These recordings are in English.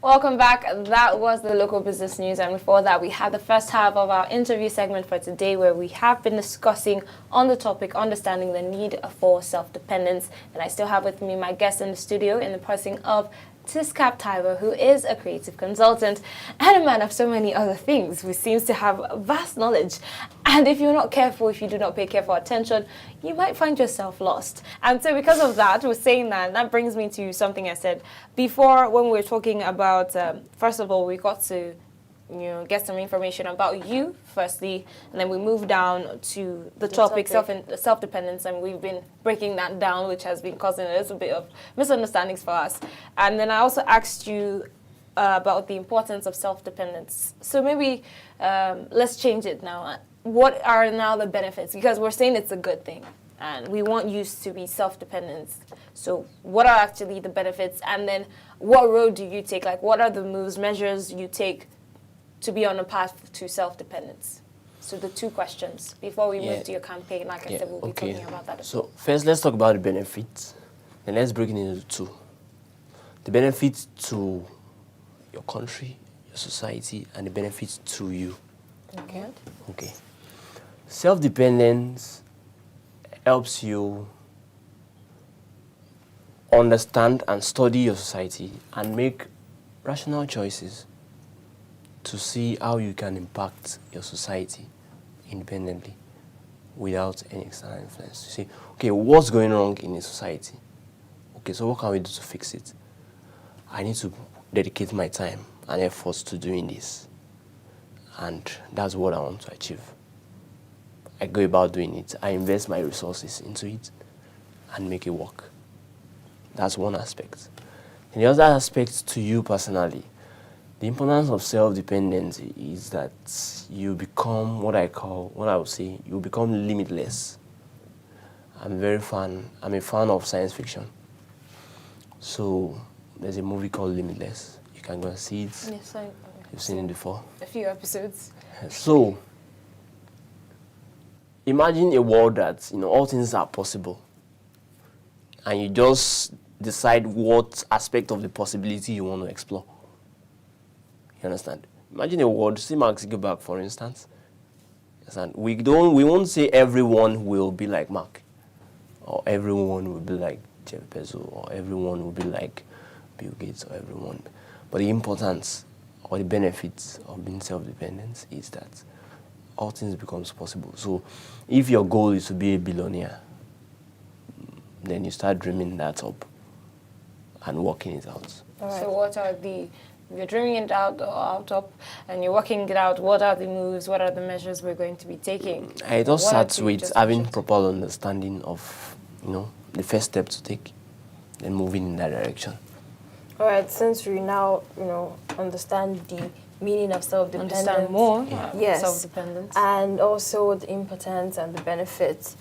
Welcome back. That was the local business news, and before that we had the first half of our interview segment for today, where we have been discussing on the topic understanding the need for self-dependence. And I still have with me my guest in the studio in the person of Tiskap Taiwo, who is a creative consultant and a man of so many other things, who seems to have vast knowledge. And if you're not careful, if you do not pay careful attention, you might find yourself lost. And so because of that, we're saying that brings me to something I said before when we were talking about, first of all, we got to get some information about you, firstly, and then we moved down to the topic. Self-dependence, and we've been breaking that down, which has been causing a little bit of misunderstandings for us. And then I also asked you about the importance of self-dependence. So maybe let's change it now. What are now the benefits? Because we're saying it's a good thing, and we want you to be self-dependent. So what are actually the benefits? And then what road do you take? Like, what are the measures you take to be on a path to self-dependence? So the two questions before we move to your campaign, like I said, we'll be talking about that. So first, let's talk about the benefits, and let's break it into two. The benefits to your country, your society, and the benefits to you. Okay. Self-dependence helps you understand and study your society and make rational choices to see how you can impact your society independently without any external influence. You see, okay, what's going wrong in a society? Okay, so what can we do to fix it? I need to dedicate my time and efforts to doing this. And that's what I want to achieve. I go about doing it. I invest my resources into it and make it work. That's one aspect. And the other aspect to you personally, the importance of self-dependence is that you become you become limitless. I'm a fan of science fiction. So there's a movie called Limitless. You can go and see it. Yes, you've seen it before. A few episodes. So imagine a world that all things are possible, and you just decide what aspect of the possibility you want to explore. You understand? Imagine a world, see Mark Zuckerberg, for instance. And we won't say everyone will be like Mark, or everyone will be like Jeff Bezos, or everyone will be like Bill Gates, or everyone. But the importance or the benefits of being self-dependent is that all things becomes possible. So if your goal is to be a billionaire, then you start dreaming that up and working it out. Right. So what are you're dreaming it out and you're working it out, what are the moves, what are the measures we're going to be taking? It all starts with having proper understanding of, the first step to take, then moving in that direction. All right, since we now, understand the meaning of self-dependence. Understand more. Yes. Self-dependence. And also the importance and the benefits.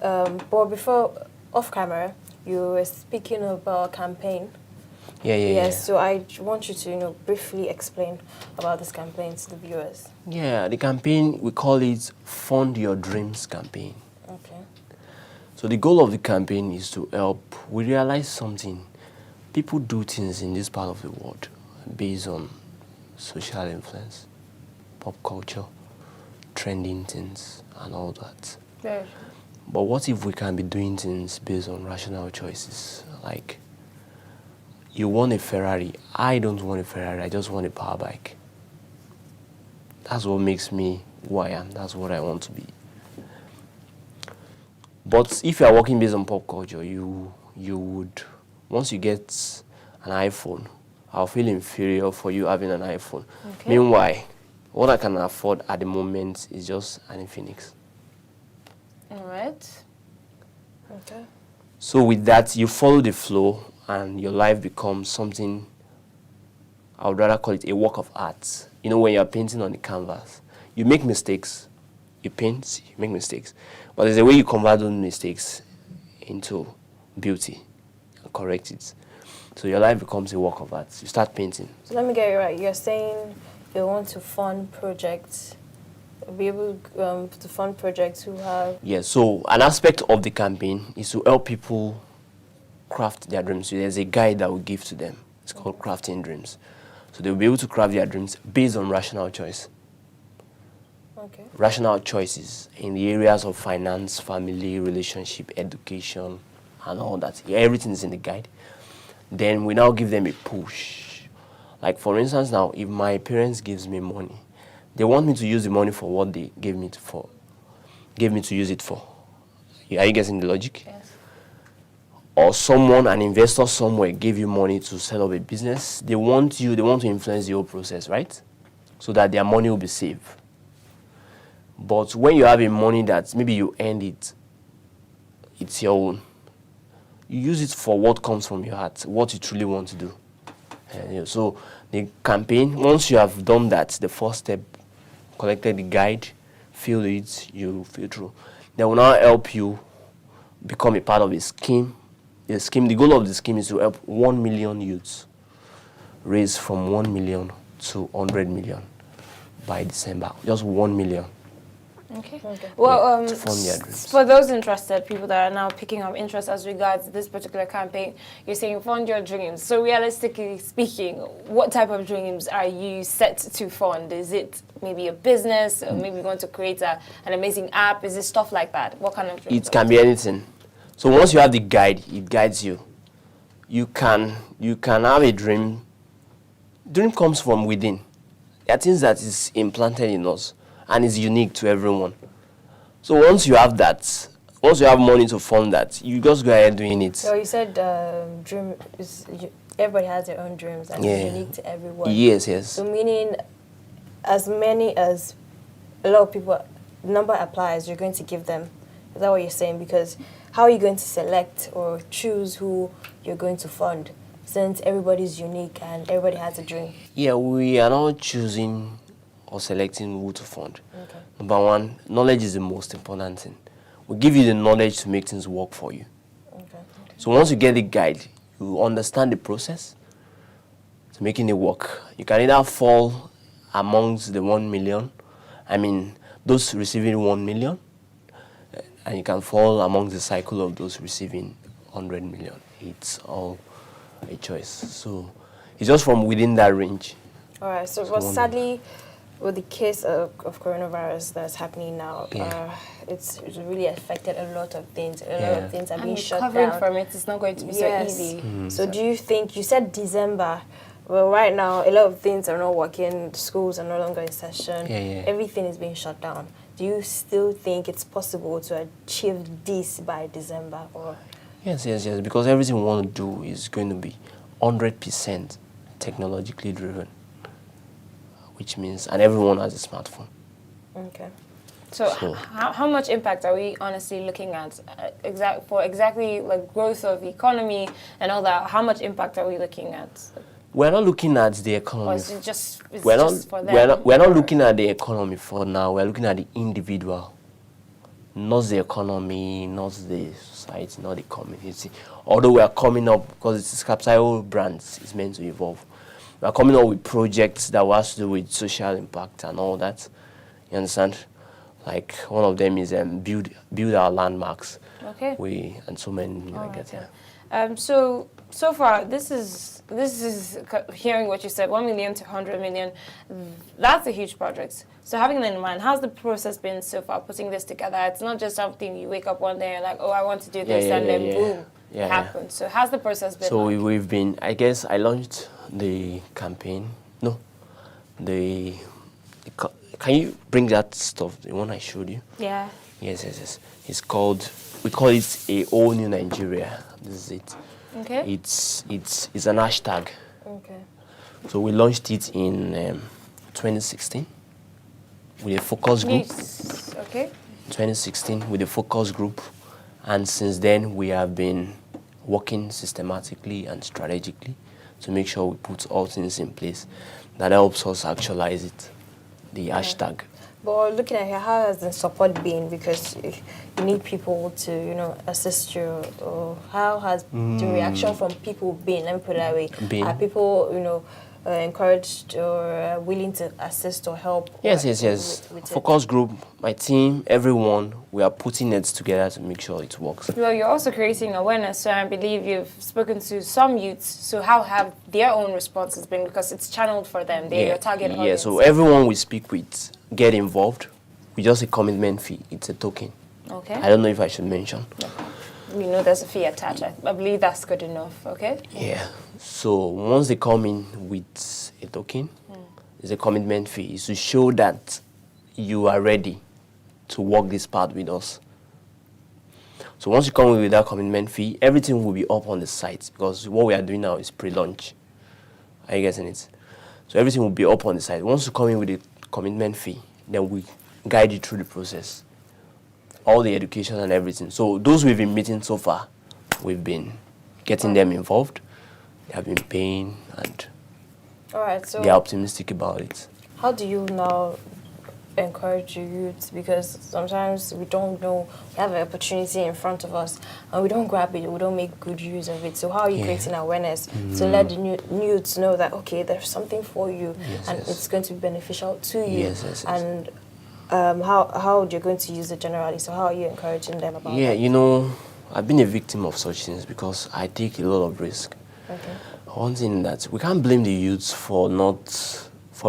But before, off camera, you were speaking about a campaign. Yes, so I want you to, briefly explain about this campaign to the viewers. Yeah, the campaign, we call it Fund Your Dreams campaign. Okay. So the goal of the campaign is to help. We realize something. People do things in this part of the world based on social influence, pop culture, trending things, and all that. Very. But what if we can be doing things based on rational choices? Like, you want a Ferrari. I don't want a Ferrari. I just want a power bike. That's what makes me who I am. That's what I want to be. But if you are working based on pop culture, you would, once you get an iPhone, I'll feel inferior for you having an iPhone. Okay. Meanwhile, what I can afford at the moment is just an Infinix. All right. Okay. So with that, you follow the flow, and your life becomes something, I would rather call it a work of art. When you're painting on the canvas, you make mistakes. You paint, you make mistakes. But there's a way you convert those mistakes into beauty and correct it. So your life becomes a work of art. You start painting. So let me get it right. You're saying you want to fund projects, be able to fund projects who have... Yes, so an aspect of the campaign is to help people craft their dreams. So there's a guide that we give to them. It's called Crafting Dreams. So they'll be able to craft their dreams based on rational choice. Okay. Rational choices in the areas of finance, family, relationship, education, and all that. Everything is in the guide. Then we now give them a push. Like for instance now, if my parents gives me money, they want me to use the money for what they gave me to use it for. Are you getting the logic? Yes. Or someone, an investor somewhere gave you money to set up a business. They want to influence the whole process, right? So that their money will be safe. But when you have a money that maybe you earned it, it's your own. You use it for what comes from your heart, what you truly want to do. So the campaign, once you have done that, the first step, collected the guide, filled it, you fill through. They will now help you become a part of a scheme. The goal of the scheme is to help 1 million youths raise from 1 million to 100 million by December. Just 1 million. Okay. Well, to fund their dreams. For those interested, people that are now picking up interest as regards this particular campaign, you're saying fund your dreams. So realistically speaking, what type of dreams are you set to fund? Is it maybe a business, or maybe you want to create an amazing app? Is it stuff like that? What kind of dreams? It can be anything. So once you have the guide, it guides you. You can have a dream. Dream comes from within. There are things that is implanted in us and is unique to everyone. So once you have that, once you have money to fund that, you just go ahead doing it. So you said dream is everybody has their own dreams and it's unique to everyone. Yes, yes. So meaning as many as a lot of people, number applies, you're going to give them. Is that what you're saying? Because how are you going to select or choose who you're going to fund since everybody's unique and everybody has a dream? Yeah, we are not choosing or selecting who to fund. Okay. Number one, knowledge is the most important thing. We give you the knowledge to make things work for you. Okay. So once you get the guide, you understand the process to making it work. You can either fall amongst the 1 million, those receiving 1 million, and you can fall amongst the cycle of those receiving 100 million. It's all a choice. So it's just from within that range. All right. So sadly, with the case of coronavirus that's happening now, it's really affected a lot of things. A lot of things are being shut down. Recovering from it is not going to be so easy. So do you think, you said December, well, right now, a lot of things are not working. Schools are no longer in session. Everything is being shut down. Do you still think it's possible to achieve this by December? Or? Yes, because everything we want to do is going to be 100% technologically driven, which means, and everyone has a smartphone. Okay. So how much impact are we honestly looking at exactly like growth of the economy and all that? How much impact are we looking at? We're not looking at the economy. Or is it just for them? We're not looking at the economy for now. We're looking at the individual, not the economy, not the society, not the community. Although we are coming up, because it's Capsule brands, it's meant to evolve. We are coming up with projects that has to do with social impact and all that. You understand? Like one of them is build our landmarks. Okay. And so many like that. So far, this is hearing what you said, 1 million to 100 million. That's a huge project. So having that in mind, how's the process been so far, putting this together? It's not just something you wake up one day and like, oh, I want to do this, and then boom, it happens. So how's the process been? So we've been, I guess I launched the campaign. No, can you bring that stuff, the one I showed you? Yeah. Yes. We call it A Whole New Nigeria. This is it. Okay. It's an hashtag. Okay. So we launched it in 2016 with a focus group. Okay. 2016 with a focus group, and since then we have been working systematically and strategically to make sure we put all things in place that helps us actualize it, the hashtag. But looking at here, how has the support been? Because you need people to, assist you. Or how has the reaction from people been? Let me put it that way. Are people, encouraged or willing to assist or help? Yes. With focus group, my team, everyone, we are putting it together to make sure it works. Well, you're also creating awareness, so I believe you've spoken to some youths. So how have their own responses been? Because it's channeled for them. They're your target audience. Yeah, so everyone we speak with get involved. We just a commitment fee. It's a token. Okay. I don't know if I should mention. Yeah. We know there's a fee attached. I believe that's good enough, okay? Yeah. So once they come in with a token, it's a commitment fee. It's to show that you are ready to walk this path with us. So once you come in with that commitment fee, everything will be up on the site, because what we are doing now is pre-launch. Are you getting it? So everything will be up on the site. Once you come in with a commitment fee, then we guide you through the process. All the education and everything. So those we've been meeting so far, we've been getting them involved. They have been paying, and so they're optimistic about it. How do you now encourage your youth? Because sometimes we don't know, we have an opportunity in front of us and we don't grab it, we don't make good use of it. So how are you creating awareness to let the youths know that, okay, there's something for you and it's going to be beneficial to you? Yes. And how you're going to use it generally? So how are you encouraging them about that? You know, I've been a victim of such things because I take a lot of risk. Okay. One thing that we can't blame the youths for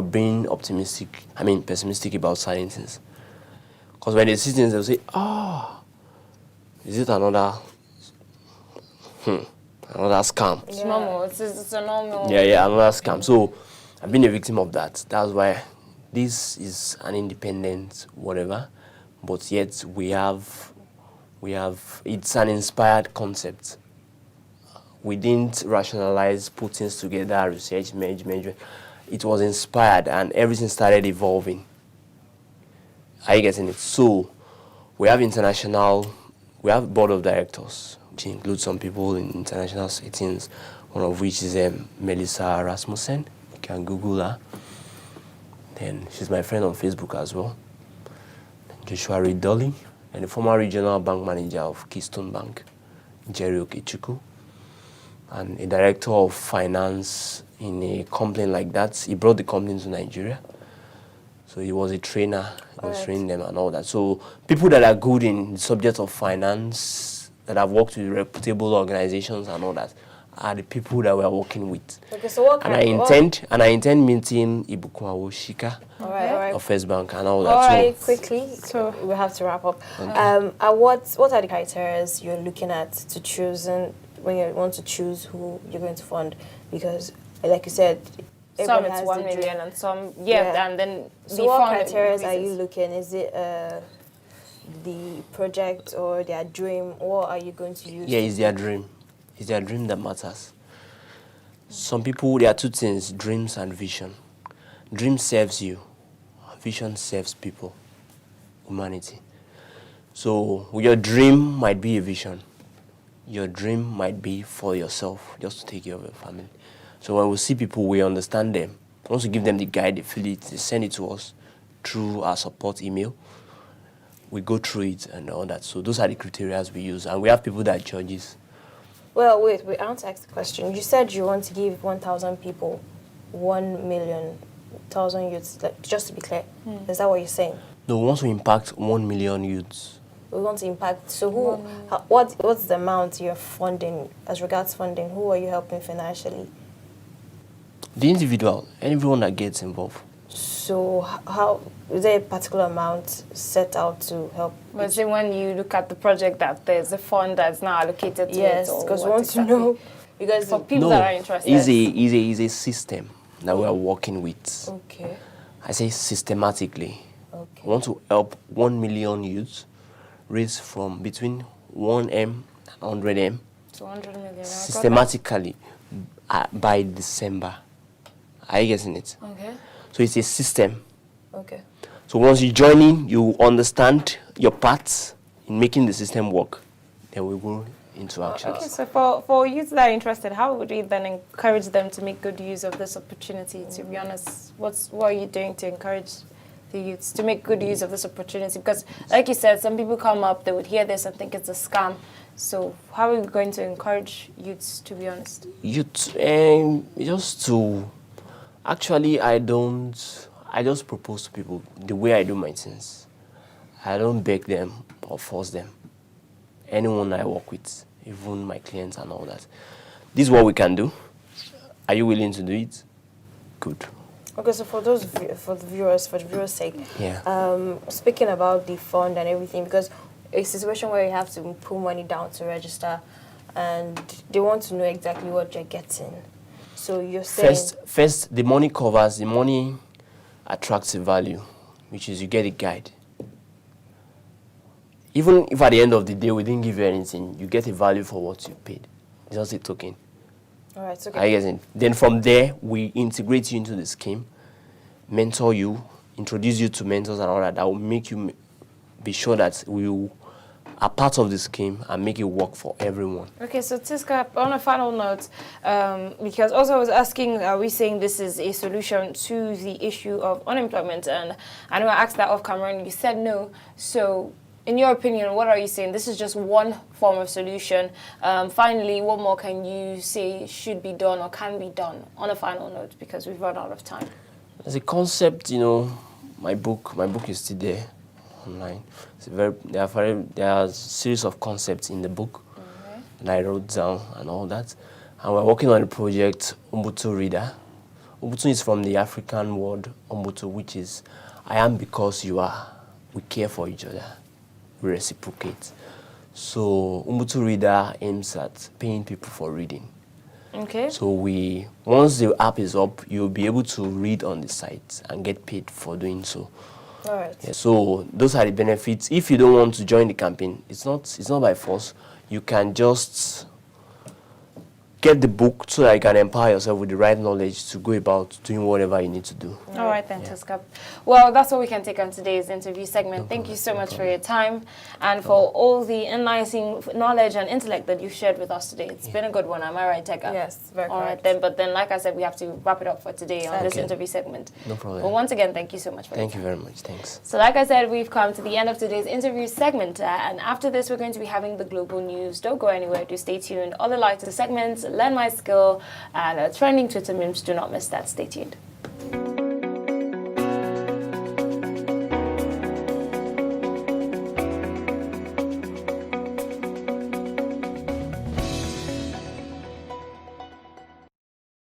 being pessimistic about certain things. Because when they see things, they'll say, is it another scam? It's normal. It's a normal. Yeah, another scam. So I've been a victim of that. That's why this is an independent whatever, but yet we have it's an inspired concept. We didn't rationalize, put things together, research, measure. It was inspired and everything started evolving. Are you getting it? So we have board of directors, which includes some people in international settings, one of which is Melissa Rasmussen. You can Google her. Then she's my friend on Facebook as well. Joshua Ridolly, and the former regional bank manager of Keystone Bank, Jerry Okechukwu, and a director of finance in a company like that. He brought the company to Nigeria. So he was a trainer, he was training them and all that. So people that are good in the subject of finance, that have worked with reputable organizations and all that, are the people that we are working with. Okay, so what I intend meeting Ibukwa Shika of First Bank and all that. All right, quickly, so we have to wrap up. Okay. What are the criteria you're looking at to choose when you want to choose who you're going to fund? Because, like you said, some it's 1 million and some and then so what criteria are you looking? Is it the project or their dream? What are you going to use? Yeah, it's their dream. It's their dream that matters. Some people, there are two things, dreams and vision. Dream serves you. Vision serves people, humanity. So your dream might be a vision. Your dream might be for yourself, just to take care of your family. So when we see people, we understand them. Once we give them the guide, they feel it, they send it to us through our support email. We go through it and all that. So those are the criteria we use. And we have people that judges. Well, wait, I want to ask the question. You said you want to give 1,000 people 1 million, 1,000 youths, just to be clear. Is that what you're saying? No, once we impact 1 million youths. We want to impact. So what's the amount you're funding, as regards funding? Who are you helping financially? The individual, everyone that gets involved. So how is there a particular amount set out to help? But say when you look at the project that there's a fund that's now allocated to it? Yes, because we want to know. Because for people that are interested. It's a system that we are working with. Okay. I say systematically. Okay. I want to help 1 million youths raise from between 1M and 100M. 200 million. Systematically by December. Are you getting it? Okay. So it's a system. Okay. So once you join in, you understand your parts in making the system work. Then we go into action. Okay, so for youths that are interested, how would you then encourage them to make good use of this opportunity? To be honest, what are you doing to encourage the youths to make good use of this opportunity? Because, like you said, some people come up, they would hear this and think it's a scam. So how are we going to encourage youths, to be honest? Youth, just to Actually, I don't. I just propose to people the way I do my things. I don't beg them or force them. Anyone I work with, even my clients and all that. This is what we can do. Are you willing to do it? Good. Okay, so for the viewers' sake, yeah. Speaking about the fund and everything, because a situation where you have to put money down to register, and they want to know exactly what you're getting. So you're saying first the money covers, the money attracts a value, which is you get a guide. Even if at the end of the day we didn't give you anything, you get a value for what you paid. It's just a token. All right, so I guess. Then from there, we integrate you into the scheme, mentor you, introduce you to mentors and all that. That will make you be sure that we are part of the scheme and make it work for everyone. Okay, so Tiska, on a final note, because also I was asking, are we saying this is a solution to the issue of unemployment? And I know I asked that off camera and you said no. So in your opinion, what are you saying? This is just one form of solution. Finally, what more can you say should be done or can be done on a final note, because we've run out of time? As a concept, my book is still there online. There are a series of concepts in the book that I wrote down and all that. And we're working on a project, Ubuntu Reader. Ubuntu is from the African word Ubuntu, which is I am because you are. We care for each other. We reciprocate. So Ubuntu Reader aims at paying people for reading. Okay. So once the app is up, you'll be able to read on the site and get paid for doing so. All right. Yeah, so those are the benefits. If you don't want to join the campaign, it's not by force. You can just get the book so that you can empower yourself with the right knowledge to go about doing whatever you need to do. All right then, Tiska. Well, that's what we can take on today's interview segment. Thank you so much for your time and for all the enlightening knowledge and intellect that you shared with us today. It's been a good one. Am I right, Teka? Yes, very All right correct. then, but then like I said, we have to wrap it up for today on this interview segment. No problem. But once again, thank you so much for Thank you very much. Thanks. So like I said, we've come to the end of today's interview segment. And after this, we're going to be having the global news. Don't go anywhere. Do stay tuned. All the lighter segments, Learn My Skill, and trending Twitter memes. Do not miss that. Stay tuned.